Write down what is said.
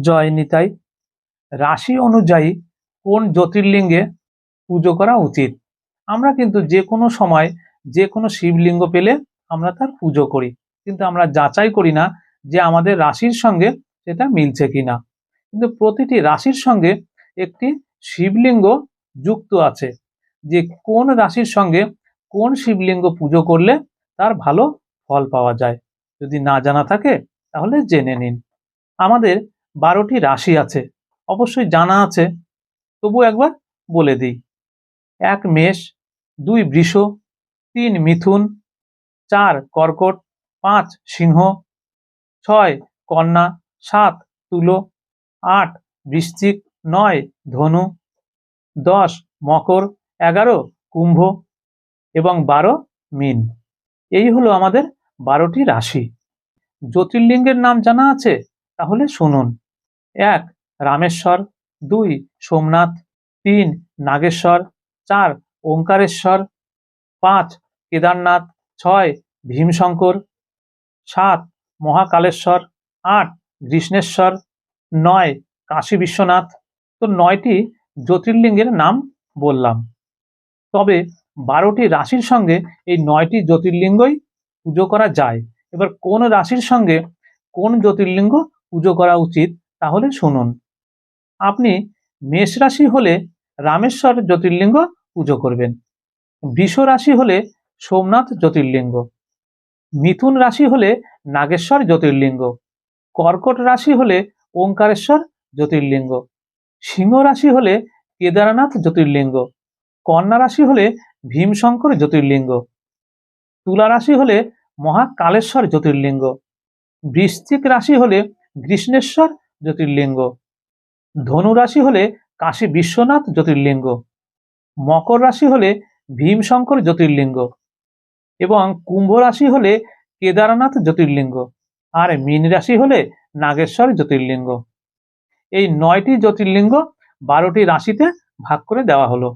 জয় নিতাই। রাশি অনুযায়ী কোন জ্যোতির্লিঙ্গে পুজো করা উচিত? আমরা কিন্তু যে কোনো সময় যে কোনো শিবলিঙ্গ পেলে আমরা তার পুজো করি, কিন্তু আমরা যাচাই করি না যে আমাদের রাশির সঙ্গে সেটা মিলছে কিনা। কিন্তু প্রতিটি রাশির সঙ্গে একটি শিবলিঙ্গ যুক্ত আছে, যে কোন রাশির সঙ্গে কোন শিবলিঙ্গ পুজো করলে তার ভালো ফল পাওয়া যায়। যদি না জানা থাকে তাহলে জেনে নিন। আমাদের 12টি রাশি আছে, অবশ্যই জানা আছে, তবু একবার বলে দিই। 1 মেষ, 2 বৃষ, 3 মিথুন, 4 কর্কট, 5 সিংহ, 6 কন্যা, 7 তুলো, 8 বৃশ্চিক, 9 ধনু, 10 মকর, 11 কুম্ভ এবং 12 মীন। এই হলো আমাদের 12টি রাশি। জ্যোতির্লিঙ্গের নাম জানা আছে? তাহলে শুনুন। 1 রামেশ্বর, 2 সোমনাথ, 3 নাগেশ্বর, 4 ওঙ্কারেশ্বর, 5 কেদারনাথ, 6 ভীমশঙ্কর, 7 মহাকালেশ্বর, 8 গ্রীষ্ণেশ্বর, 9 কাশী বিশ্বনাথ। তো 9টি জ্যোতির্লিঙ্গের নাম বললাম। তবে 12টি রাশির সঙ্গে এই 9টি জ্যোতির্লিঙ্গই পুজো করা যায়। এবার কোন রাশির সঙ্গে কোন জ্যোতির্লিঙ্গ পুজো করা উচিত তাহলে শুনুন। আপনি মেষ রাশি হলে রামেশ্বর জ্যোতির্লিঙ্গ পুজো করবেন। বৃষ রাশি হলে সোমনাথ জ্যোতির্লিঙ্গ, মিথুন রাশি হলে নাগেশ্বর জ্যোতির্লিঙ্গ, কর্কট রাশি হলে ওঙ্কারেশ্বর জ্যোতির্লিঙ্গ, সিংহ রাশি হলে কেদারনাথ জ্যোতির্লিঙ্গ, কন্যা রাশি হলে ভীমশঙ্কর জ্যোতির্লিঙ্গ, তুলা রাশি হলে মহাকালেশ্বর জ্যোতির্লিঙ্গ, বৃশ্চিক রাশি হলে গ্রীষ্ণেশ্বর জ্যোতির্লিঙ্গ, ধনু রাশি হলে কাশী বিশ্বনাথ জ্যোতির্লিঙ্গ, মকর রাশি হলে ভীমশঙ্কর জ্যোতির্লিঙ্গ এবং কুম্ভ রাশি হলে কেদারনাথ জ্যোতির্লিঙ্গ, আর মীন রাশি হলে নাগেশ্বর জ্যোতির্লিঙ্গ। এই 9টি জ্যোতির্লিঙ্গ 12টি রাশিতে ভাগ করে দেওয়া হলো।